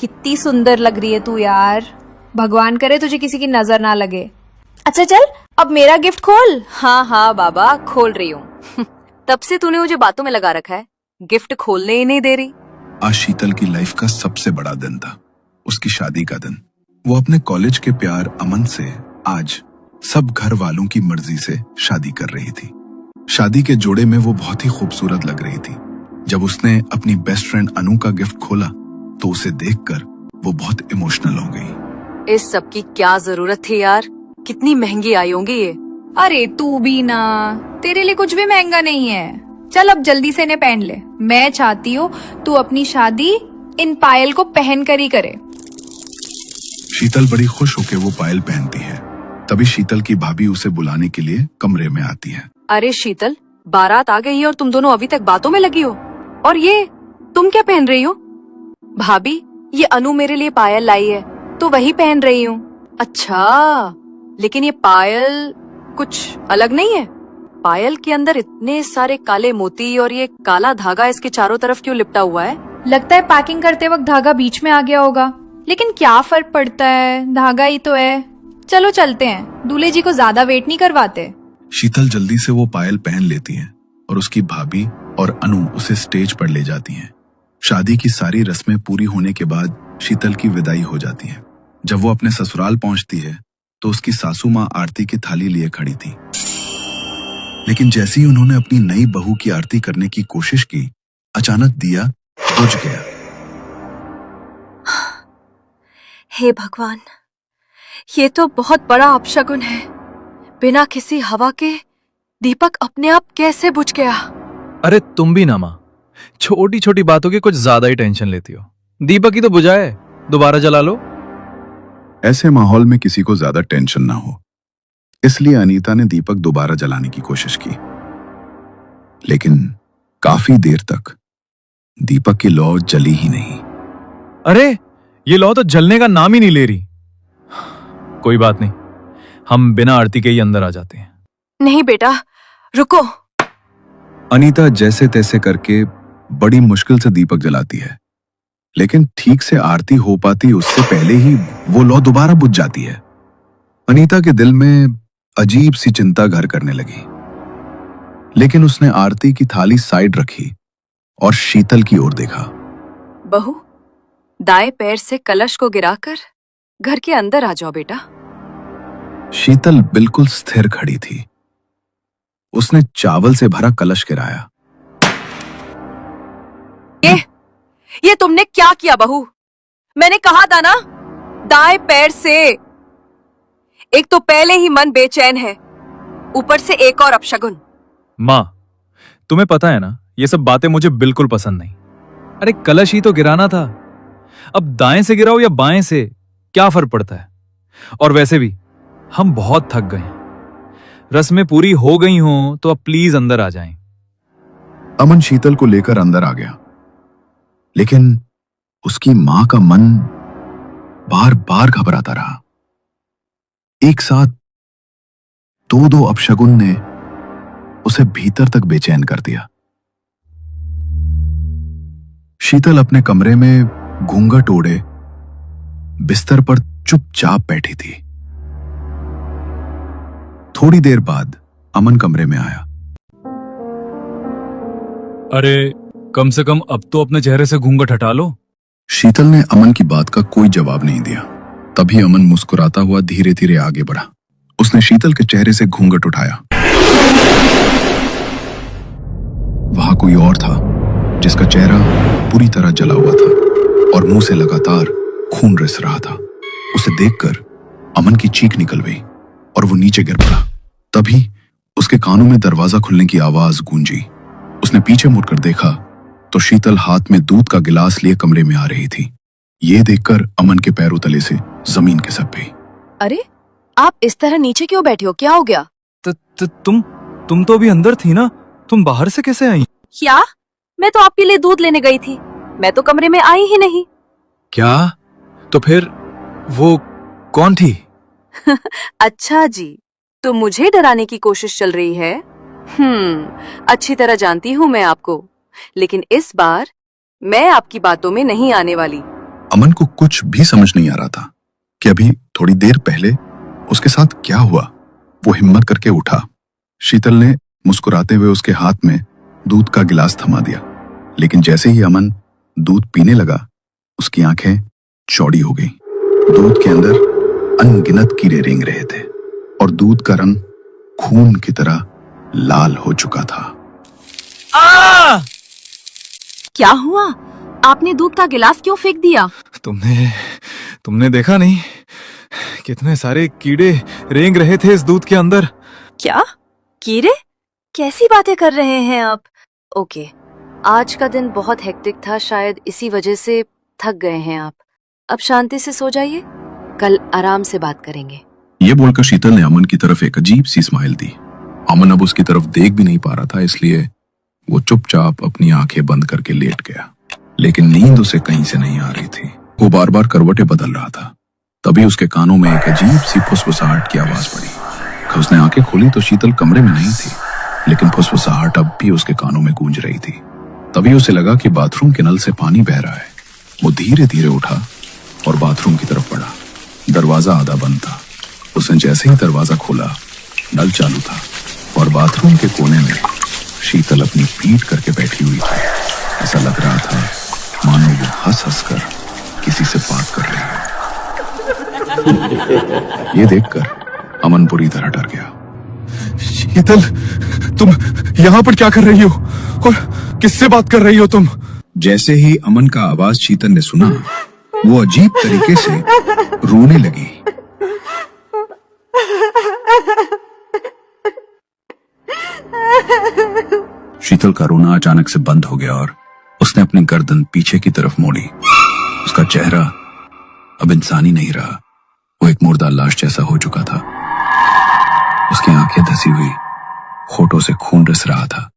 कितनी सुंदर लग रही है तू यार। भगवान करे तुझे किसी की नजर ना लगे। अच्छा चल अब मेरा गिफ्ट खोल। हाँ हाँ बाबा खोल रही हूँ। तब से तूने मुझे बातों में लगा रखा है, गिफ्ट खोलने ही नहीं दे रही। आज शीतल की लाइफ का सबसे बड़ा दिन था, उसकी शादी का दिन। वो अपने कॉलेज के प्यार अमन से आज सब घर वालों की मर्जी से शादी कर रही थी। शादी के जोड़े में वो बहुत ही खूबसूरत लग रही थी। जब उसने अपनी बेस्ट फ्रेंड अनु का गिफ्ट खोला तो उसे देखकर वो बहुत इमोशनल हो गई। इस सब की क्या जरूरत थी यार, कितनी महंगी आई होंगी ये। अरे तू भी ना, तेरे लिए कुछ भी महंगा नहीं है। चल अब जल्दी से इन्हें पहन ले। मैं चाहती हूँ तू अपनी शादी इन पायल को पहन कर ही करे। शीतल बड़ी खुश होकर वो पायल पहनती है। तभी शीतल की भाभी उसे बुलाने के लिए कमरे में आती है। अरे शीतल, बारात आ गई है और तुम दोनों अभी तक बातों में लगी हो। और ये तुम क्या पहन रही हो? भाभी, ये अनु मेरे लिए पायल लाई है तो वही पहन रही हूँ। अच्छा, लेकिन ये पायल कुछ अलग नहीं है? पायल के अंदर इतने सारे काले मोती और ये काला धागा इसके चारों तरफ क्यों लिपटा हुआ है? लगता है पैकिंग करते वक्त धागा बीच में आ गया होगा, लेकिन क्या फर्क पड़ता है, धागा ही तो है। चलो चलते हैं, दूल्हे जी को ज्यादा वेट नहीं करवाते। शीतल जल्दी से वो पायल पहन लेती है और उसकी भाभी और अनु उसे स्टेज पर ले जाती हैं। शादी की सारी रस्में पूरी होने के बाद शीतल की विदाई हो जाती है। जब वो अपने ससुराल पहुंचती है तो उसकी सासू माँ आरती की थाली लिए खड़ी थी, लेकिन जैसे ही उन्होंने अपनी नई बहू की आरती करने की कोशिश की, अचानक दिया बुझ गया। हे भगवान, ये तो बहुत बड़ा अपशगुन है। बिना किसी हवा के दीपक अपने आप कैसे बुझ गया? अरे तुम भी ना माँ, छोटी छोटी बातों की कुछ ज्यादा ही टेंशन लेती हो। दीपक ही तो बुझा है, दोबारा जला लो। ऐसे माहौल में किसी को ज्यादा टेंशन ना हो, इसलिए अनीता ने दीपक दोबारा जलाने की कोशिश की, लेकिन काफी देर तक दीपक की लौ जली ही नहीं। अरे ये लौ तो जलने का नाम ही नहीं ले रही। कोई बात नहीं, हम बिना आरती के ही अंदर आ जाते हैं। नहीं बेटा, रुको। अनीता जैसे तैसे करके बड़ी मुश्किल से दीपक जलाती है, लेकिन ठीक से आरती हो पाती उससे पहले ही वो लौ दोबारा बुझ जाती है। अनीता के दिल में अजीब सी चिंता घर करने लगी, लेकिन उसने आरती की थाली साइड रखी और शीतल की ओर देखा। बहू, दाएं पैर से कलश को गिराकर घर के अंदर आ जाओ बेटा। शीतल बिल्कुल स्थिर खड़ी थी। उसने चावल से भरा कलश गिराया। ये तुमने क्या किया बहू? मैंने कहा था ना, दाएं पैर से। एक तो पहले ही मन बेचैन है, ऊपर से एक और अपशगुन। माँ, तुम्हें पता है ना, ये सब बातें मुझे बिल्कुल पसंद नहीं। अरे कलश ही तो गिराना था, अब दाएं से गिराओ या बाएं से, क्या फर्क पड़ता है? और वैसे भी हम बहुत थक गए हैं। रस्में पूरी हो गई हों तो अब प्लीज अंदर आ जाएं। अमन शीतल को लेकर अंदर आ गया, लेकिन उसकी मां का मन बार बार घबराता रहा। एक साथ दो दो अपशगुन ने उसे भीतर तक बेचैन कर दिया। शीतल अपने कमरे में घूंघट ओढ़े बिस्तर पर चुपचाप बैठी थी। थोड़ी देर बाद अमन कमरे में आया। अरे कम से कम अब तो अपने चेहरे से घूंघट हटा लो। शीतल ने अमन की बात का कोई जवाब नहीं दिया। तभी अमन मुस्कुराता हुआ धीरे धीरे आगे बढ़ा। उसने शीतल के चेहरे से घूंघट उठाया। वहां कोई और था, जिसका चेहरा पूरी तरह जला हुआ था और मुंह से लगातार खून रिस रहा था। उसे देखकर अमन की चीख निकल गई और वो नीचे गिर पड़ा। तभी उसके कानों में दरवाजा खुलने की आवाज गूंजी। उसने पीछे मुड़कर देखा तो शीतल हाथ में दूध का गिलास लिए कमरे में आ रही थी। ये देखकर अमन के पैरों तले से जमीन खिसक गई। अरे आप इस तरह नीचे क्यों बैठे हो, क्या हो गया? तुम तो अभी अंदर थी ना, तुम बाहर से कैसे आई? क्या? मैं तो आपके लिए दूध लेने गई थी, मैं तो कमरे में आई ही नहीं। क्या? तो फिर वो कौन थी? अच्छा जी, तो मुझे डराने की कोशिश चल रही है। अच्छी तरह जानती हूँ मैं आपको, लेकिन इस बार मैं आपकी बातों में नहीं आने वाली। अमन को कुछ भी समझ नहीं आ रहा था कि अभी थोड़ी देर पहले उसके साथ क्या हुआ। वो हिम्मत करके उठा। शीतल ने मुस्कुराते हुए उसके हाथ में दूध का गिलास थमा दिया, लेकिन जैसे ही अमन दूध पीने लगा उसकी आंखें चौड़ी हो गईं। दूध के अंदर अनगिनत कीड़े रेंग रहे थे और दूध का रंग खून की तरह लाल हो चुका था। क्या हुआ? आपने दूध का गिलास क्यों फेंक दिया? तुमने देखा नहीं कितने सारे कीड़े रेंग रहे थे इस दूध के अंदर। क्या? कीड़े? कैसी बातें कर रहे हैं आप? ओके, आज का दिन बहुत हेक्टिक था, शायद इसी वजह से थक गए हैं आप। अब शांति से सो जाइए, कल आराम से बात करेंगे। ये बोलकर शीतल ने अमन की तरफ एक अजीब सी स्माइल दी। अमन अब उसकी तरफ देख भी नहीं पा रहा था, इसलिए वो चुपचाप अपनी आंखें बंद करके लेट गया। लेकिन नींद उसे कहीं से नहीं आ रही थी। वो बार बार करवटें बदल रहा था। तभी उसके कानों में एक अजीब सी फुसफुसाहट की आवाज पड़ी। उसने आंखें खोली तो शीतल कमरे में नहीं थी, लेकिन फुसफुसाहट अब भी उसके कानों में गूंज रही थी। तभी उसे लगा कि बाथरूम के नल से पानी बह रहा है। वो धीरे धीरे उठा और बाथरूम की तरफ बढ़ा। दरवाजा आधा बंद था। उसने जैसे ही दरवाजा खोला, नल चालू था और बाथरूम के कोने में शीतल अपनी पीठ करके बैठी हुई थी। ऐसा लग रहा था मानो वो हंस हंस कर किसी से बात कर रही है। ये देखकर अमन बुरी तरह डर गया। शीतल, तुम यहाँ पर क्या कर रही हो और किससे बात कर रही हो तुम? जैसे ही अमन का आवाज शीतल ने सुना, वो अजीब तरीके से रोने लगी। शीतल का रोना अचानक से बंद हो गया और उसने अपनी गर्दन पीछे की तरफ मोड़ी। उसका चेहरा अब इंसानी नहीं रहा, वो एक मुर्दा लाश जैसा हो चुका था। उसकी आंखें धसी हुई, होठों से खून रिस रहा था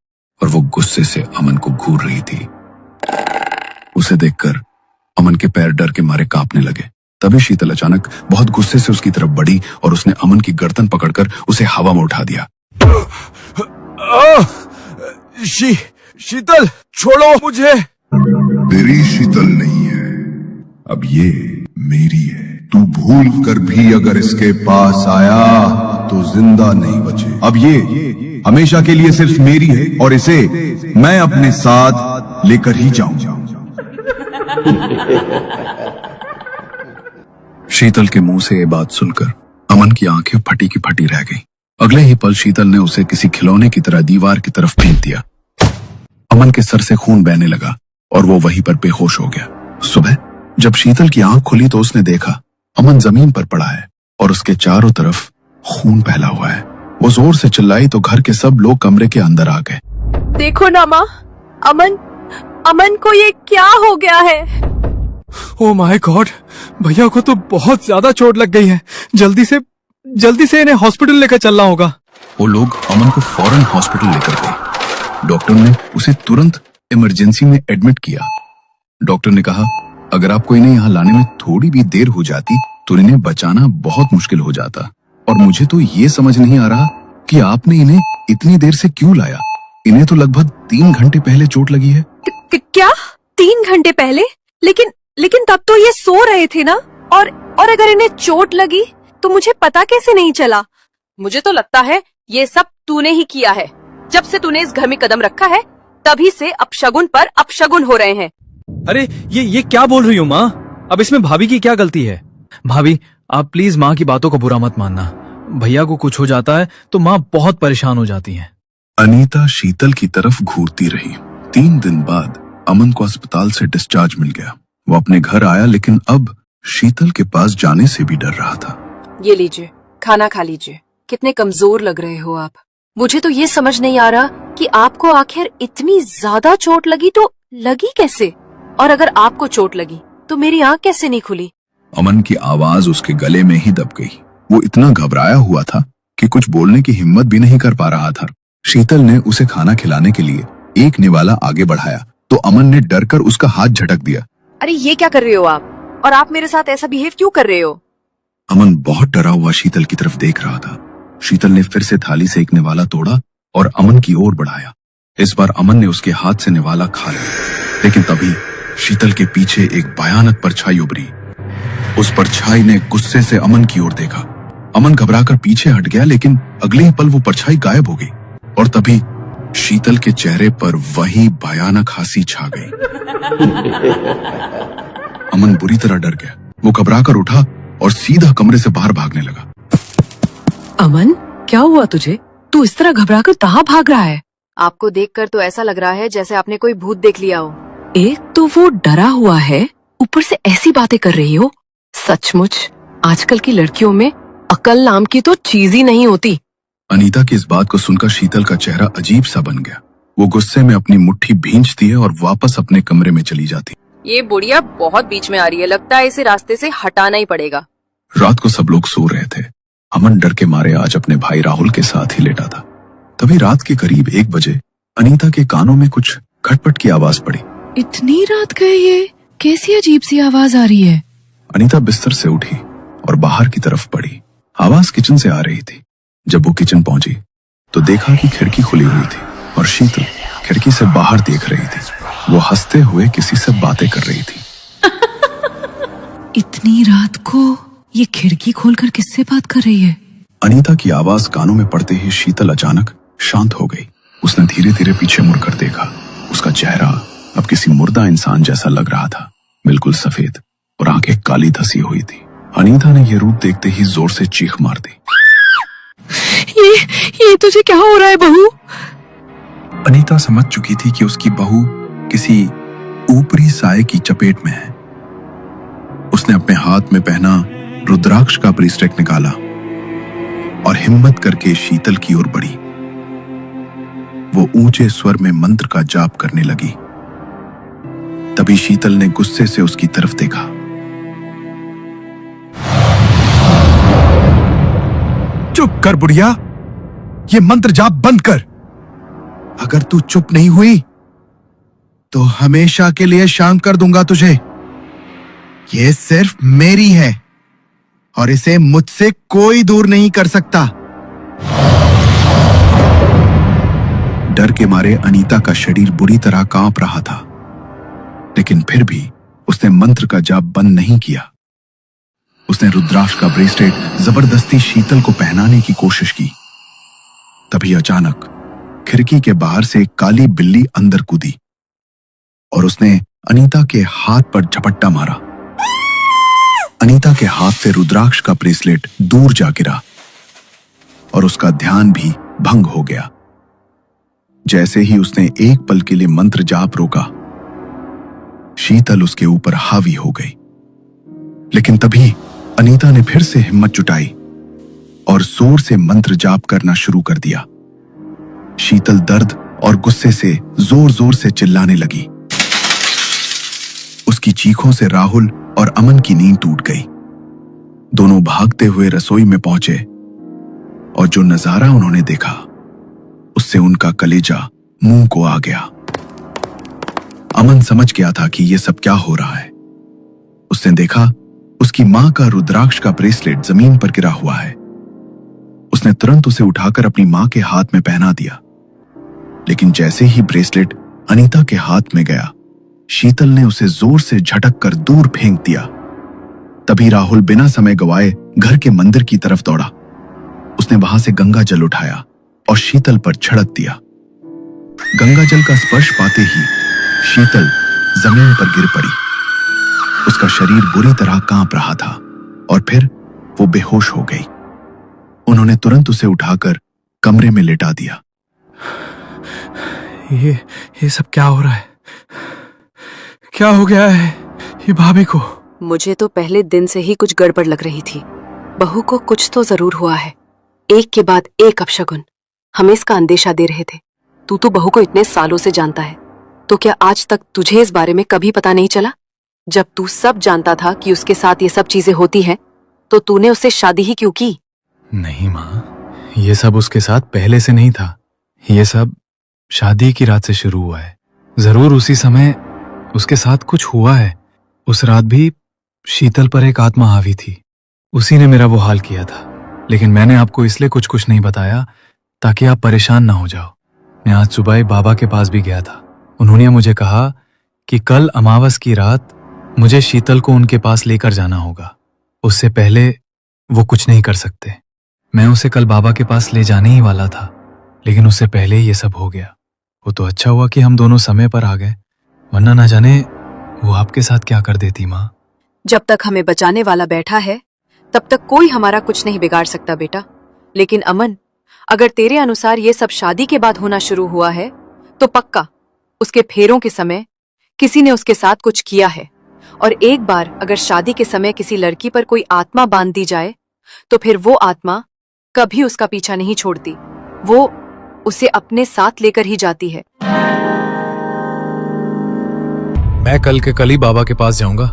और वो गुस्से से अमन को घूर रही थी। उसे देखकर अमन के पैर डर के मारे कांपने लगे। तभी शीतल अचानक बहुत गुस्से से उसकी तरफ बढ़ी और उसने अमन की गर्दन पकड़कर उसे हवा में उठा दिया। शीतल, छोड़ो मुझे। तेरी शीतल नहीं है, अब ये मेरी है। तू भूल कर भी अगर इसके पास आया तो जिंदा नहीं बचे। अब ये हमेशा के लिए सिर्फ मेरी है और इसे मैं अपने साथ लेकर ही जाऊंगा। शीतल के मुंह से ये बात सुनकर अमन की आंखें फटी की फटी रह गईं। अगले ही पल शीतल ने उसे किसी खिलौने की तरह दीवार की तरफ फेंक दिया। अमन के सर से खून बहने लगा और वो वहीं पर बेहोश हो गया। सुबह जब शीतल की आंख खुली तो उसने देखा अमन जमीन पर पड़ा है और उसके चारों तरफ खून फैला हुआ है। वो जोर से चिल्लाई तो घर के सब लोग कमरे के अंदर आ गए। देखो ना माँ, अमन को ये क्या हो गया है? ओह माय गॉड, भैया को तो बहुत ज्यादा चोट लग गई है। जल्दी से इन्हें हॉस्पिटल लेकर चलना होगा। वो लोग अमन को फौरन हॉस्पिटल लेकर गए। डॉक्टर ने उसे तुरंत इमरजेंसी में एडमिट किया। डॉक्टर ने कहा अगर आपको इन्हें यहाँ लाने में थोड़ी भी देर हो जाती तो इन्हें बचाना बहुत मुश्किल हो जाता। और मुझे तो ये समझ नहीं आ रहा कि आपने इन्हें इतनी देर से क्यों लाया। इन्हें तो लगभग 3 घंटे पहले चोट लगी है। क्या 3 घंटे पहले? लेकिन तब तो ये सो रहे थे ना। और अगर इन्हें चोट लगी तो मुझे पता कैसे नहीं चला? मुझे तो लगता है ये सब तूने ही किया है। जब से तूने इस घर में कदम रखा है तभी से अपशगुन पर अपशगुन हो रहे हैं। अरे ये क्या बोल रही हो माँ? अब इसमें भाभी की क्या गलती है? भाभी आप प्लीज माँ की बातों को बुरा मत मानना। भैया को कुछ हो जाता है तो माँ बहुत परेशान हो जाती है। अनीता शीतल की तरफ घूरती रही। 3 दिन बाद अमन को अस्पताल से डिस्चार्ज मिल गया। वो अपने घर आया लेकिन अब शीतल के पास जाने से भी डर रहा था। ये लीजिए, खाना खा लीजिए। कितने कमजोर लग रहे हो आप। मुझे तो ये समझ नहीं आ रहा कि आपको आखिर इतनी ज्यादा चोट लगी तो लगी कैसे? और अगर आपको चोट लगी तो मेरी आंख कैसे नहीं खुली? अमन की आवाज उसके गले में ही दब गई। वो इतना घबराया हुआ था कि कुछ बोलने की हिम्मत भी नहीं कर पा रहा था। शीतल ने उसे खाना खिलाने के लिए एक निवाला आगे बढ़ाया तो अमन ने डरकर उसका हाथ झटक दिया। अरे ये क्या कर रहे हो आप? और आप मेरे साथ ऐसा बिहेव क्यों कर रहे हो? अमन बहुत डरा हुआ शीतल की तरफ देख रहा था। शीतल ने फिर से थाली से एक निवाला तोड़ा और अमन की ओर बढ़ाया। इस बार अमन ने उसके हाथ से निवाला खा लिया, लेकिन तभी शीतल के पीछे एक भयानक परछाई उभरी। उस परछाई ने गुस्से से अमन की ओर देखा। अमन घबराकर पीछे हट गया, लेकिन अगले ही पल वो परछाई गायब हो गई और तभी शीतल के चेहरे पर वही भयानक हंसी छा गई। अमन बुरी तरह डर गया। वो घबराकर उठा और सीधा कमरे से बाहर भागने लगा। अमन, क्या हुआ तुझे? तू इस तरह घबराकर कहाँ भाग रहा है? आपको देखकर तो ऐसा लग रहा है जैसे आपने कोई भूत देख लिया हो। एक तो वो डरा हुआ है, ऊपर से ऐसी बातें कर रही हो। सचमुच आजकल की लड़कियों में अकल नाम की तो चीज ही नहीं होती। अनीता की इस बात को सुनकर शीतल का चेहरा अजीब सा बन गया। वो गुस्से में अपनी मुट्ठी भींचती है और वापस अपने कमरे में चली जाती। ये बुढ़िया बहुत बीच में आ रही है, लगता है इसे रास्ते से हटाना ही पड़ेगा। रात को सब लोग सो रहे थे। अमन डर के मारे आज अपने भाई राहुल के साथ ही लेटा था। तभी रात के करीब 1 बजे अनीता के कानों में कुछ खटपट की आवाज पड़ी। इतनी रात गए, ये कैसी अजीब सी आवाज आ रही है? अनीता बिस्तर से उठी और बाहर की तरफ बढ़ी। आवाज किचन से आ रही थी। जब वो किचन पहुंची तो देखा कि खिड़की खुली हुई थी और शीतल खिड़की से बाहर देख रही थी। वो हंसते हुए किसी से बातें कर रही थी। इतनी रात को ये खिड़की खोलकर किससे बात कर रही है? अनीता की आवाज कानों में पड़ते ही शीतल अचानक शांत हो गई। उसने धीरे धीरे पीछे मुड़कर देखा। उसका चेहरा अब किसी मुर्दा इंसान जैसा लग रहा था, बिल्कुल सफेद और आंखें काली धसी हुई थी। अनीता ने यह रूप देखते ही जोर से चीख मार दी। ये तुझे क्या हो रहा है बहू? अनीता समझ चुकी थी कि उसकी बहू किसी ऊपरी साए की चपेट में है। उसने अपने हाथ में पहना रुद्राक्ष का ब्रेसलेट निकाला और हिम्मत करके शीतल की ओर बढ़ी। वो ऊंचे स्वर में मंत्र का जाप करने लगी। तभी शीतल ने गुस्से से उसकी तरफ देखा। चुप कर बुढ़िया, ये मंत्र जाप बंद कर। अगर तू चुप नहीं हुई तो हमेशा के लिए शांत कर दूंगा तुझे। ये सिर्फ मेरी है और इसे मुझसे कोई दूर नहीं कर सकता। डर के मारे अनीता का शरीर बुरी तरह कांप रहा था, लेकिन फिर भी उसने मंत्र का जाप बंद नहीं किया। उसने रुद्राक्ष का ब्रेसलेट जबरदस्ती शीतल को पहनाने की कोशिश की। तभी अचानक खिड़की के बाहर से एक काली बिल्ली अंदर कूदी और उसने अनीता के हाथ पर झपट्टा मारा। अनीता के हाथ से रुद्राक्ष का ब्रेसलेट दूर जा गिरा और उसका ध्यान भी भंग हो गया। जैसे ही उसने एक पल के लिए मंत्र जाप रोका, शीतल उसके ऊपर हावी हो गई। लेकिन तभी अनीता ने फिर से हिम्मत जुटाई और जोर से मंत्र जाप करना शुरू कर दिया। शीतल दर्द और गुस्से से जोर जोर से चिल्लाने लगी। उसकी चीखों से राहुल और अमन की नींद टूट गई। दोनों भागते हुए रसोई में पहुंचे और जो नजारा उन्होंने देखा उससे उनका कलेजा मुंह को आ गया। अमन समझ गया था कि यह सब क्या हो रहा है। उसने देखा उसकी मां का रुद्राक्ष का ब्रेसलेट जमीन पर गिरा हुआ है। उसने तुरंत उसे उठाकर अपनी मां के हाथ में पहना दिया, लेकिन जैसे ही ब्रेसलेट अनीता के हाथ में गया, शीतल ने उसे जोर से झटक कर दूर फेंक दिया। तभी राहुल बिना समय गवाए घर के मंदिर की तरफ दौड़ा। उसने वहां से गंगा जल उठाया और शीतल पर छिड़क दिया। गंगा जल का स्पर्श पाते ही शीतल जमीन पर गिर पड़ी। उसका शरीर बुरी तरह कांप रहा था और फिर वो बेहोश हो गई। उन्होंने तुरंत उसे उठाकर कमरे में लेटा दिया। ये सब क्या हो रहा है? क्या हो गया है ये भाभी को? मुझे तो पहले दिन से ही कुछ गड़बड़ लग रही थी। बहू को कुछ तो जरूर हुआ है। एक के बाद एक अपशगुन। हमें इसका अंदेशा दे रहे थे। तू तो बहू को इतने सालों से जानता है, तो क्या आज तक तुझे इस बारे में कभी पता नहीं चला? जब तू सब जानता था कि उसके साथ ये सब चीजें होती हैं, तो तूने उससे शादी ही क्यों की? नहीं माँ, ये सब उसके साथ पहले से नहीं था। ये सब शादी की रात से शुरू हुआ है। जरूर उसी समय उसके साथ कुछ हुआ है। उस रात भी शीतल पर एक आत्मा हावी थी। उसी ने मेरा वो हाल किया था। लेकिन मैंने आपको इसलिए कुछ नहीं बताया ताकि आप परेशान ना हो जाओ। मैं आज सुबह बाबा के पास भी गया था। उन्होंने मुझे कहा कि कल अमावस की रात मुझे शीतल को उनके पास लेकर जाना होगा। उससे पहले वो कुछ नहीं कर सकते। मैं उसे कल बाबा के पास ले जाने ही वाला था, लेकिन उससे पहले ही ये सब हो गया। वो तो अच्छा हुआ कि हम दोनों समय पर आ गए, वरना ना जाने वो आपके साथ क्या कर देती माँ। जब तक हमें बचाने वाला बैठा है तब तक कोई हमारा कुछ नहीं बिगाड़ सकता बेटा। लेकिन अमन, अगर तेरे अनुसार ये सब शादी के बाद होना शुरू हुआ है तो पक्का उसके फेरों के समय किसी ने उसके साथ कुछ किया है। और एक बार अगर शादी के समय किसी लड़की पर कोई आत्मा बांध दी जाए तो फिर वो आत्मा कभी उसका पीछा नहीं छोड़ती, वो उसे अपने साथ लेकर ही जाती है। मैं कल के कल ही बाबा के पास जाऊंगा।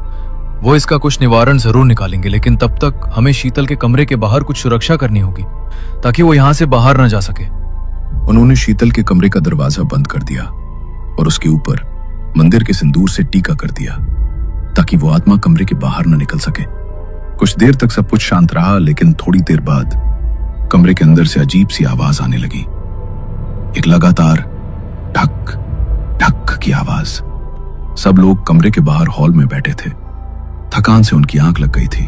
वो इसका कुछ निवारण जरूर निकालेंगे, लेकिन तब तक हमें शीतल के कमरे के बाहर कुछ सुरक्षा करनी होगी ताकि वो यहाँ से बाहर न जा सके। उन्होंने शीतल के कमरे का दरवाजा बंद कर दिया और उसके ऊपर मंदिर के सिंदूर से टीका कर दिया ताकि वो आत्मा कमरे के बाहर न निकल सके। कुछ देर तक सब कुछ शांत रहा, लेकिन थोड़ी देर बाद कमरे के अंदर से अजीब सी आवाज आने लगी। एक लगातार ठक ठक की आवाज। सब लोग कमरे के बाहर हॉल में बैठे थे। थकान से उनकी आंख लग गई थी,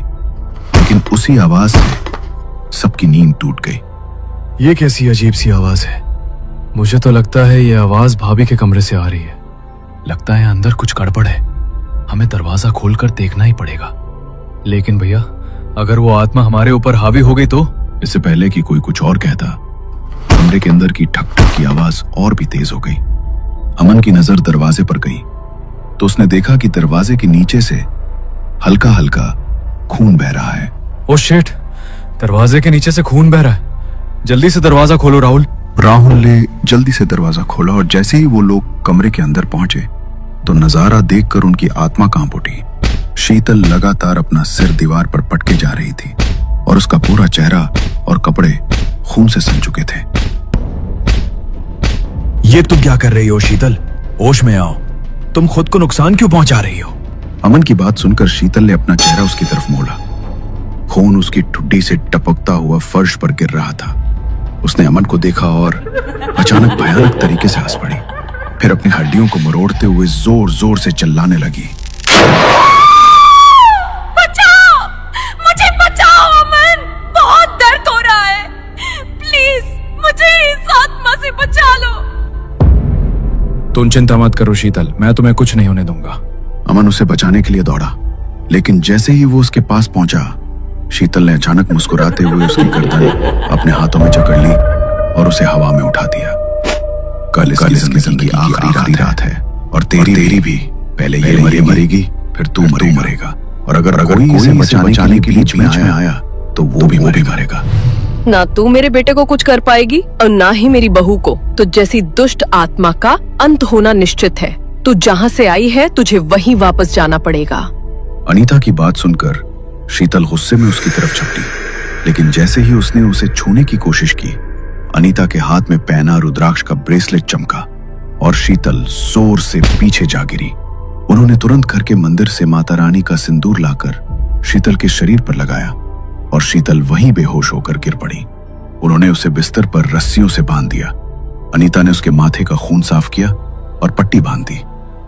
लेकिन उसी आवाज से सबकी नींद टूट गई। ये कैसी अजीब सी आवाज है? मुझे तो लगता है ये आवाज भाभी के कमरे से आ रही है। लगता है अंदर कुछ गड़बड़ है, हमें दरवाजा खोलकर देखना ही पड़ेगा। लेकिन भैया, अगर वो आत्मा हमारे ऊपर हावी हो गई तो? इससे पहले कि कोई कुछ और कहता, कमरे के अंदर की ठक ठक की आवाज और भी तेज हो गई। अमन की नजर दरवाजे पर गई तो उसने देखा कि दरवाजे के नीचे से हल्का हल्का खून बह रहा है। ओ शिट, दरवाजे के नीचे से खून बह रहा है। जल्दी से दरवाजा खोलो राहुल। राहुल ने जल्दी से दरवाजा खोला और जैसे ही वो लोग कमरे के अंदर पहुंचे तो नजारा देखकर उनकी आत्मा कांप उठी। शीतल लगातार अपना सिर दीवार पर पटके जा रही थी और उसका पूरा चेहरा और कपड़े खून से सन चुके थे। ये तुम क्या कर रही हो शीतल? होश में आओ, तुम खुद को नुकसान क्यों पहुंचा रही हो? अमन की बात सुनकर शीतल ने अपना चेहरा उसकी तरफ मोड़ा। खून उसकी ठुड्डी से टपकता हुआ फर्श पर गिर रहा था। उसने अमन को देखा और अचानक भयानक तरीके से हंस पड़ी। फिर अपनी हड्डियों को मरोड़ते हुए जोर जोर से चिल्लाने लगी। बचाओ, मुझे बचाओ अमन, बहुत दर्द हो रहा है, प्लीज मुझे इस आत्मा से बचा लो। तुम चिंता मत करो शीतल, मैं तुम्हें कुछ नहीं होने दूंगा। अमन उसे बचाने के लिए दौड़ा, लेकिन जैसे ही वो उसके पास पहुंचा, शीतल ने अचानक मुस्कुराते हुए उसकी गर्दन अपने हाथों में जकड़ ली और उसे हवा में उठा दिया। कल इसकी जिंदगी की आखिरी रात है और तेरी भी। पहले ये मरेगी, फिर तू मरेगा। और अगर कोई इसे बचाने के बीच में आया तो वो भी मरेगा। ना तू मेरे बेटे को कुछ कर पाएगी और ना ही मेरी बहू को। तो जैसी दुष्ट आत्मा का अंत होना निश्चित है। तू जहाँ से आई है तुझे वहीं वापस जाना पड़ेगा। अनीता की बात सुनकर शीतल गुस्से में उसकी तरफ झपटी, लेकिन जैसे ही उसने उसे छूने की कोशिश की, अनीता के हाथ में पहना रुद्राक्ष का ब्रेसलेट चमका और शीतल जोर से पीछे जा गिरी। उन्होंने तुरंत घर के मंदिर से माता रानी का सिंदूर लाकर शीतल के शरीर पर लगाया और शीतल वहीं बेहोश होकर गिर पड़ी। उन्होंने उसे बिस्तर पर रस्सियों से बांध दिया। अनीता ने उसके माथे का खून साफ किया और पट्टी बांध दी।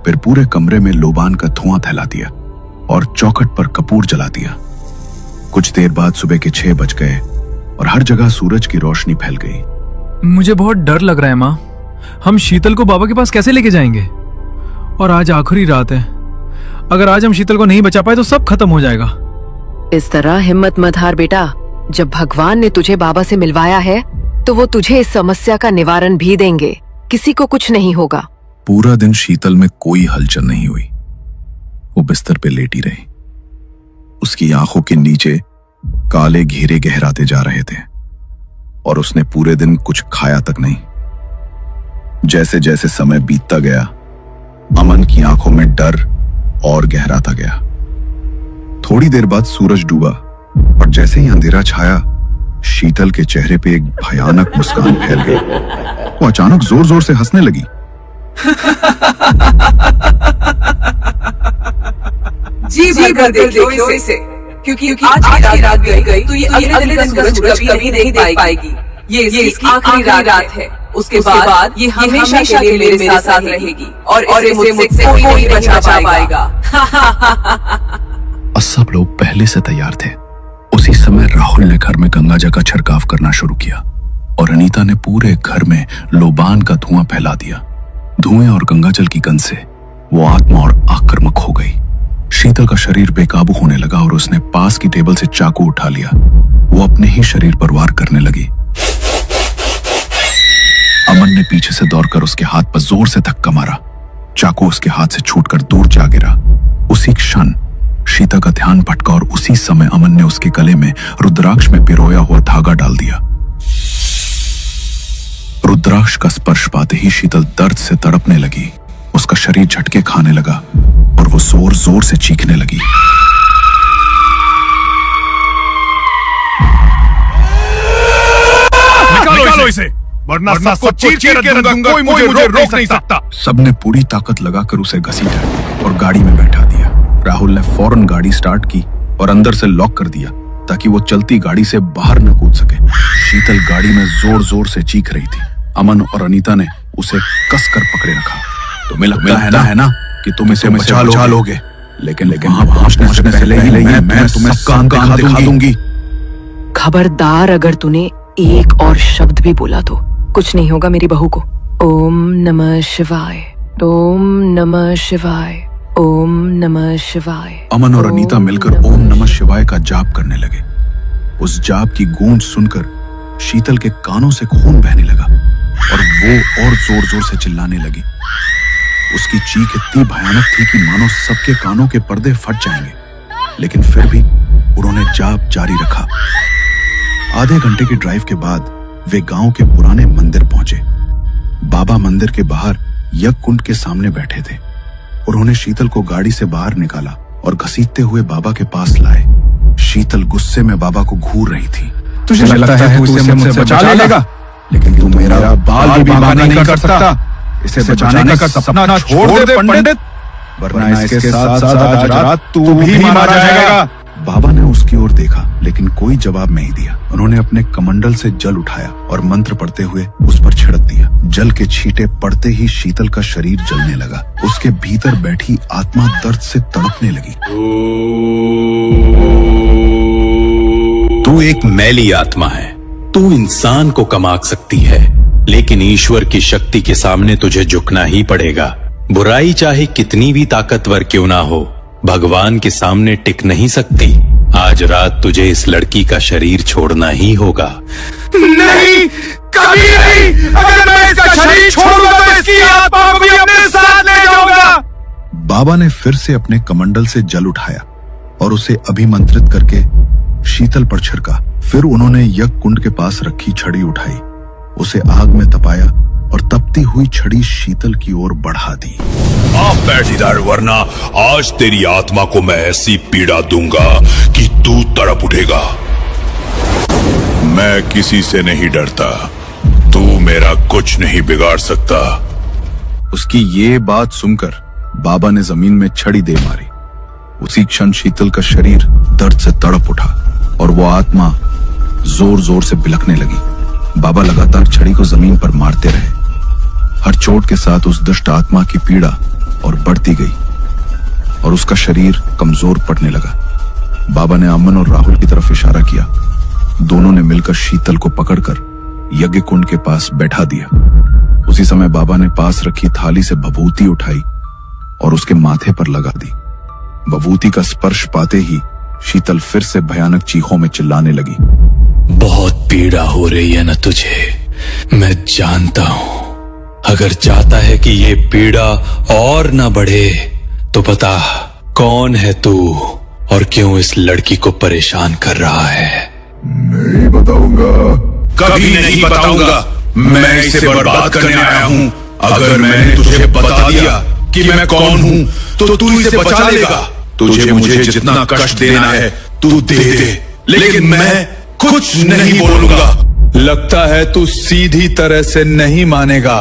फिर पूरे कमरे में लोबान का धुआं फैला दिया और चौखट पर कपूर जला दिया। कुछ देर बाद सुबह के 6 बज गए और हर जगह सूरज की रोशनी फैल गई। मुझे बहुत डर लग रहा है माँ। हम शीतल को बाबा के पास कैसे लेके जाएंगे? और आज आखिरी रात है। अगर आज हम शीतल को नहीं बचा पाए तो सब खत्म हो जाएगा। इस तरह हिम्मत मत हार बेटा। जब भगवान ने तुझे बाबा से मिलवाया है तो वो तुझे इस समस्या का निवारण भी देंगे। किसी को कुछ नहीं होगा। पूरा दिन शीतल में कोई हलचल नहीं हुई। वो बिस्तर पे लेटी रही। उसकी आंखों के नीचे काले घेरे गहराते जा रहे थे और उसने पूरे दिन कुछ खाया तक नहीं। जैसे जैसे समय बीतता गया, अमन की आंखों में डर और गहराता गया। थोड़ी देर बाद सूरज डूबा और जैसे ही अंधेरा छाया, शीतल के चेहरे पे एक भयानक मुस्कान फैल गई। वो अचानक जोर जोर से हंसने लगी। जी भर देखो इसे, क्योंकि आज की रात गई तो ये अगले दिन का सूरज कभी नहीं देख पाएगी। ये इसकी आखिरी रात है। उसके बाद ये हमेशा के लिए मेरे साथ रहेगी और इसे मुझसे कोई नहीं बचा पाएगा। और सब लोग पहले से तैयार थे। उसी समय राहुल ने घर में गंगाजल का छिड़काव करना शुरू किया और अनीता ने पूरे घर में लोबान का धुआं फैला दिया। धुएं और गंगाजल की गंध से वो आत्मा और आक्रामक हो गई। शीतल का शरीर बेकाबू होने लगा और उसने पास की टेबल से चाकू उठा लिया। वो अपने ही शरीर पर वार करने लगी। अमन ने पीछे से दौड़कर उसके हाथ पर जोर से धक्का मारा। चाकू उसके हाथ से छूटकर दूर जा गिरा। उसी क्षण शीतल का ध्यान भटका और उसी समय अमन ने उसके गले में रुद्राक्ष में पिरोया हुआ धागा डाल दिया। रुद्राक्ष का स्पर्श पाते ही शीतल दर्द से तड़पने लगी। उसका शरीर झटके खाने लगा और वो जोर जोर से चीखने लगी। निकालो इसे, वरना सबको चीर के रख दूंगा, कोई मुझे रोक नहीं सकता। सबने पूरी ताकत लगाकर उसे घसीटा और गाड़ी में बैठा दिया। राहुल ने फौरन गाड़ी स्टार्ट की और अंदर से लॉक कर दिया ताकि वो चलती गाड़ी से बाहर न कूद सके। शीतल गाड़ी में जोर जोर से चीख रही थी। अमन और अनीता ने उसे कसकर पकड़े रखा। तुम्हें लगता है ना कि तुम इसे बचा लोगे, लेकिन वहां पहुंचने से पहले ही मैं तुम्हें सबका दिखा दूंगी। खबरदार, अगर तूने एक और शब्द भी बोला तो कुछ नहीं होगा मेरी बहू को। ओम नमः शिवाय, ओम नमः शिवाय, ओम नमः शिवाय। अमन और अनीता मिलकर ओम नमः शिवाय का जाप करने लगे। उस जाप की गूंज सुनकर शीतल के कानों से खून बहने लगा और वो और जोर जोर से चिल्लाने लगी। उसकी चीख इतनी भयानक थी कि मानो सबके कानों के पर्दे फट जाएंगे, लेकिन फिर भी उन्होंने जाप जारी रखा। आधे घंटे की ड्राइव के बाद वे गांव के पुराने मंदिर पहुंचे। बाबा मंदिर के बाहर यज्ञ कुंड के सामने बैठे थे। उन्होंने शीतल को गाड़ी से बाहर निकाला और घसीटते हुए बाबा के पास लाए। शीतल गुस्से में बाबा को घूर रही थी। तुझे लगता है तू इसे मुझसे बचा लेगा, लेकिन तू मेरा बाल भी बांका नहीं कर सकता। इसे बचाने का सपना छोड़ दे पंडित, वरना इसके साथ साथ आज रात तू भी मारा जाएगा। बाबा ने उसकी ओर देखा, लेकिन कोई जवाब नहीं दिया। उन्होंने अपने कमंडल से जल उठाया और मंत्र पढ़ते हुए उस पर छिड़क दिया। जल के छींटे पड़ते ही शीतल का शरीर जलने लगा। उसके भीतर बैठी आत्मा दर्द से तड़पने लगी। तू एक मैली आत्मा है। तू इंसान को कमा सकती है, लेकिन ईश्वर की शक्ति के सामने तुझे झुकना ही पड़ेगा। बुराई चाहे कितनी भी ताकतवर क्यों ना हो, भगवान के सामने टिक नहीं सकती। आज रात तुझे इस लड़की का शरीर छोड़ना ही होगा। नहीं, कभी नहीं। अगर मैं इसका शरीर छोड़ूंगा तो इसकी आत्मा को भी अपने साथ ले जाऊंगा। बाबा ने फिर से अपने कमंडल से जल उठाया और उसे अभिमंत्रित करके शीतल पर छिड़का। फिर उन्होंने यज्ञ कुंड के पास रखी छड़ी उठाई, उसे आग में तपाया और तपती हुई छड़ी शीतल की ओर बढ़ा दी। आप बैठ इधर, वरना आज तेरी आत्मा को मैं ऐसी पीड़ा दूंगा कि तू तड़प उठेगा। मैं किसी से नहीं डरता, तू मेरा कुछ नहीं बिगाड़ सकता। उसकी ये बात सुनकर बाबा ने जमीन में छड़ी दे मारी। उसी क्षण शीतल का शरीर दर्द से तड़प उठा और वो आत्मा जोर जोर से बिलखने लगी। बाबा लगातार छड़ी को जमीन पर मारते रहे। हर चोट के साथ उस दुष्ट आत्मा की पीड़ा और बढ़ती गई और उसका शरीर कमजोर पड़ने लगा। बाबा ने अमन और राहुल की तरफ इशारा किया। दोनों ने मिलकर शीतल को पकड़कर यज्ञ कुंड के पास बैठा दिया। उसी समय बाबा ने पास रखी थाली से भभूति उठाई और उसके माथे पर लगा दी। भभूति का स्पर्श पाते ही शीतल फिर से भयानक चीखों में चिल्लाने लगी। बहुत पीड़ा हो रही है ना तुझे, मैं जानता हूं। अगर चाहता है कि ये पीड़ा और न बढ़े तो बता, कौन है तू और क्यों इस लड़की को परेशान कर रहा है? नहीं बताऊंगा, कभी नहीं बताऊंगा। मैं इसे बर्बाद करने आया हूँ। अगर मैंने तुझे बता दिया कि मैं कौन हूँ तो तू इसे बचा लेगा। तुझे मुझे जितना कष्ट देना है तू दे दे, लेकिन मैं कुछ नहीं बोलूंगा। लगता है तू सीधी तरह से नहीं मानेगा।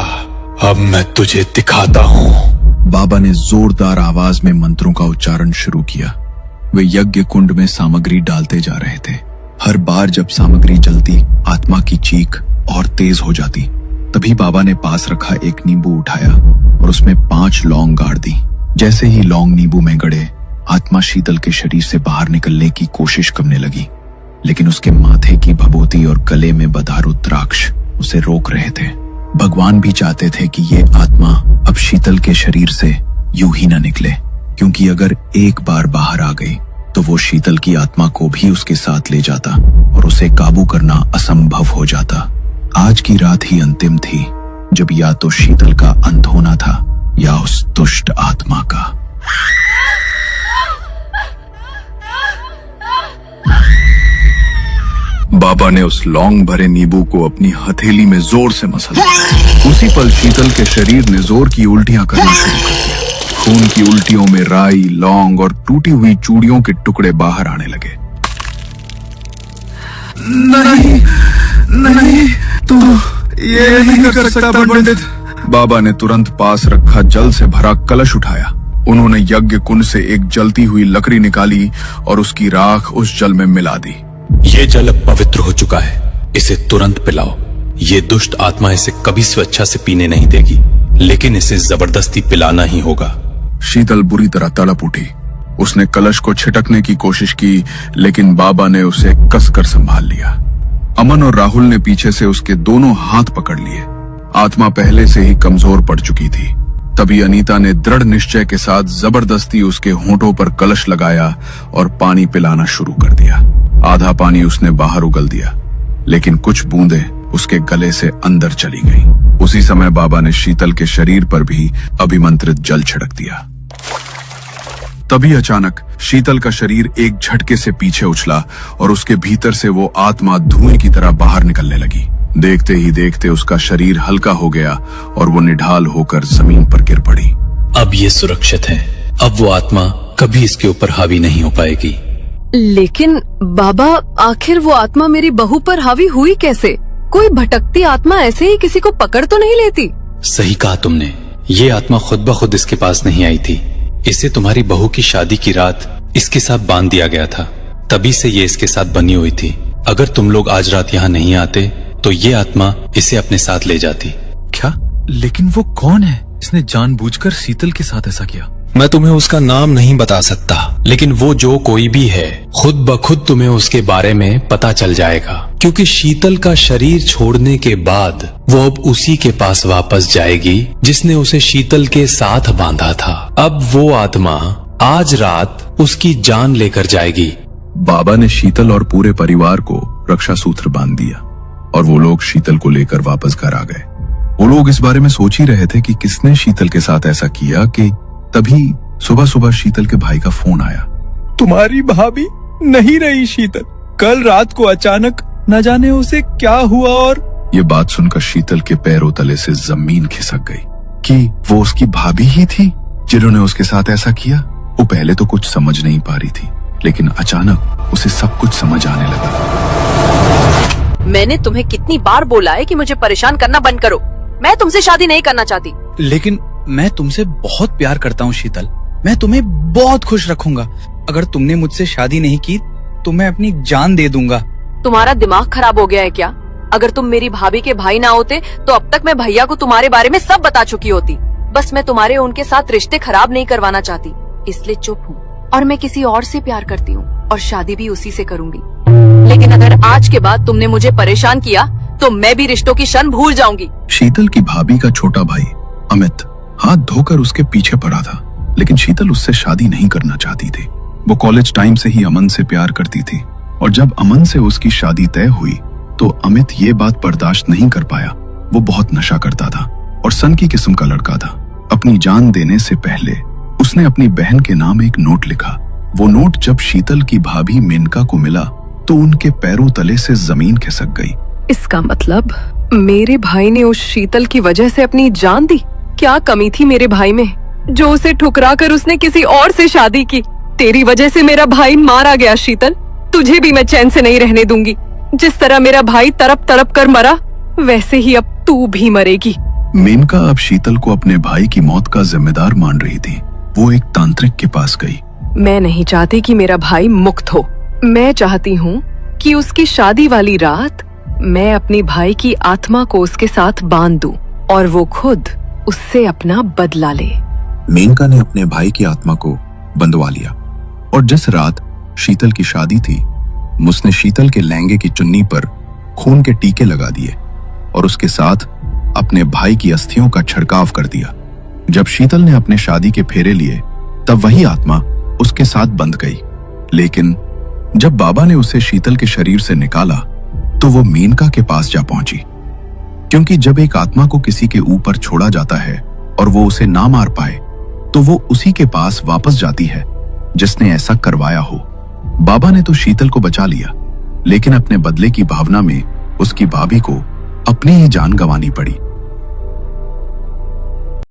अब मैं तुझे दिखाता हूँ। बाबा ने जोरदार आवाज में मंत्रों का उच्चारण शुरू किया। वे यज्ञ कुंड में सामग्री डालते जा रहे थे। हर बार जब सामग्री जलती, आत्मा की चीख और तेज हो जाती। तभी बाबा ने पास रखा एक नींबू उठाया और उसमें 5 लौंग गाड़ दी। जैसे ही लौंग नींबू में गड़े, आत्मा शीतल के शरीर से बाहर निकलने की कोशिश करने लगी, लेकिन उसके माथे की भभूति और गले में बंधा रुद्राक्ष उसे रोक रहे थे। भगवान भी चाहते थे कि ये आत्मा अब शीतल के शरीर से यूं ही न निकले, क्योंकि अगर एक बार बाहर आ गई तो वो शीतल की आत्मा को भी उसके साथ ले जाता और उसे काबू करना असंभव हो जाता। आज की रात ही अंतिम थी, जब या तो शीतल का अंत होना था या उस दुष्ट आत्मा का। बाबा ने उस लौंग भरे नींबू को अपनी हथेली में जोर से मसला। उसी पल शीतल के शरीर ने जोर की उल्टियां करना शुरू कर दिया। खून की उल्टियों में राई, लौंग और टूटी हुई चूड़ियों के टुकड़े बाहर आने लगे। नहीं, नहीं, तू ये नहीं कर सकता पंडित। बाबा ने तुरंत पास रखा जल से भरा कलश उठाया। उन्होंने यज्ञ कुंड से एक जलती हुई लकड़ी निकाली और उसकी राख उस जल में मिला दी। ये जल अब पवित्र हो चुका है, इसे तुरंत पिलाओ। ये दुष्ट आत्मा इसे कभी स्वेच्छा से पीने नहीं देगी, लेकिन इसे जबरदस्ती पिलाना ही होगा। शीतल बुरी तरह तड़प उठी। उसने कलश को छिटकने की कोशिश की, लेकिन बाबा ने उसे कसकर संभाल लिया। अमन और राहुल ने पीछे से उसके दोनों हाथ पकड़ लिए। आत्मा पहले से ही कमजोर पड़ चुकी थी। तभी अनीता ने दृढ़ निश्चय के साथ जबरदस्ती उसके होंठों पर कलश लगाया और पानी पिलाना शुरू कर दिया। आधा पानी उसने बाहर उगल दिया, लेकिन कुछ बूंदें उसके गले से अंदर चली गईं। उसी समय बाबा ने शीतल के शरीर पर भी अभिमंत्रित जल छिड़क दिया। तभी अचानक शीतल का शरीर एक झटके से पीछे उछला और उसके भीतर से वो आत्मा धुएं की तरह बाहर निकलने लगी। देखते ही देखते उसका शरीर हल्का हो गया और वो निढाल होकर जमीन पर गिर पड़ी। अब ये सुरक्षित है। अब वो आत्मा कभी इसके ऊपर हावी नहीं हो पाएगी। लेकिन बाबा, आखिर वो आत्मा मेरी बहू पर हावी हुई कैसे? कोई भटकती आत्मा ऐसे ही किसी को पकड़ तो नहीं लेती? सही कहा तुमने। ये आत्मा खुद ब खुद इसके पास नहीं आई थी। इसे तुम्हारी बहू की शादी की रात इसके साथ बांध दिया गया था, तभी से ये इसके साथ बनी हुई थी। अगर तुम लोग आज रात यहाँ नहीं आते तो ये आत्मा इसे अपने साथ ले जाती। क्या? लेकिन वो कौन है? इसने जानबूझकर शीतल के साथ ऐसा किया? मैं तुम्हें उसका नाम नहीं बता सकता, लेकिन वो जो कोई भी है, खुद ब खुद तुम्हें उसके बारे में पता चल जाएगा, क्योंकि शीतल का शरीर छोड़ने के बाद वो अब उसी के पास वापस जाएगी जिसने उसे शीतल के साथ बांधा था। अब वो आत्मा आज रात उसकी जान लेकर जाएगी। बाबा ने शीतल और पूरे परिवार को रक्षा सूत्र बांध दिया और वो लोग शीतल को लेकर वापस घर आ गए। वो लोग इस बारे में सोच ही रहे थे कि किसने शीतल के साथ ऐसा किया कि तभी सुबह सुबह शीतल के भाई का फोन आया। तुम्हारी भाभी नहीं रही शीतल। कल रात को अचानक न जाने उसे क्या हुआ। और ये बात सुनकर शीतल के पैरों तले से जमीन खिसक गई कि वो उसकी भाभी ही थी जिन्होंने उसके साथ ऐसा किया। वो पहले तो कुछ समझ नहीं पा रही थी, लेकिन अचानक उसे सब कुछ समझ आने लगा। मैंने तुम्हें कितनी बार बोला है कि मुझे परेशान करना बंद करो। मैं तुमसे शादी नहीं करना चाहती। लेकिन मैं तुमसे बहुत प्यार करता हूँ शीतल। मैं तुम्हें बहुत खुश रखूंगा। अगर तुमने मुझसे शादी नहीं की तो मैं अपनी जान दे दूंगा। तुम्हारा दिमाग खराब हो गया है क्या? अगर तुम मेरी भाभी के भाई ना होते तो अब तक मैं भैया को तुम्हारे बारे में सब बता चुकी होती। बस मैं तुम्हारे उनके साथ रिश्ते खराब नहीं करवाना चाहती, इसलिए चुप हूँ। और मैं किसी और से प्यार करती हूँ और शादी भी उसी से करूंगी। लेकिन अगर आज के बाद तुमने मुझे परेशान किया तो मैं भी रिश्तों की शन भूल जाऊंगी। शीतल की भाभी का छोटा भाई अमित हाथ धोकर उसके पीछे पड़ा था, लेकिन शीतल उससे शादी नहीं करना चाहती थी। वो कॉलेज टाइम से ही अमन से प्यार करती थी और जब अमन से उसकी शादी तय हुई तो अमित ये बात बर्दाश्त नहीं कर पाया। वो बहुत नशा करता था और सन की किस्म का लड़का था। अपनी जान देने से पहले उसने अपनी बहन के नाम एक नोट लिखा। वो नोट जब शीतल की भाभी मेनका को मिला तो उनके पैरों तले से जमीन खिसक गई। इसका मतलब मेरे भाई ने उस शीतल की वजह से अपनी जान दी। क्या कमी थी मेरे भाई में जो उसे ठुकरा कर उसने किसी और से शादी की? तेरी वजह से मेरा भाई मारा गया शीतल। तुझे भी मैं चैन से नहीं रहने दूंगी। जिस तरह मेरा भाई तड़प तड़प कर मरा, वैसे ही अब तू भी मरेगी। मेनका अब शीतल को अपने भाई की मौत का जिम्मेदार मान रही थी। वो एक तांत्रिक के पास गई। मैं नहीं चाहती कि मेरा भाई मुक्त हो। मैं चाहती हूँ कि उसकी शादी वाली रात मैं अपनी भाई की आत्मा को उसके साथ बांध दूं और वो खुद उससे अपना बदला ले। मेनका ने अपने भाई की आत्मा को बंधवा लिया और जिस रात शीतल की शादी थी, उसने शीतल के लहंगे की चुन्नी पर खून के टीके लगा दिए और उसके साथ अपने भाई की अस्थियों का छिड़काव कर दिया। जब शीतल ने अपने शादी के फेरे लिए तब वही आत्मा उसके साथ बंध गई, लेकिन जब बाबा ने उसे शीतल के शरीर से निकाला तो वो मेनका के पास जा पहुंची, क्योंकि जब एक आत्मा को किसी के ऊपर छोड़ा जाता है और वो उसे ना मार पाए तो वो उसी के पास वापस जाती है जिसने ऐसा करवाया हो। बाबा ने तो शीतल को बचा लिया, लेकिन अपने बदले की भावना में उसकी भाभी को अपनी ही जान गंवानी पड़ी।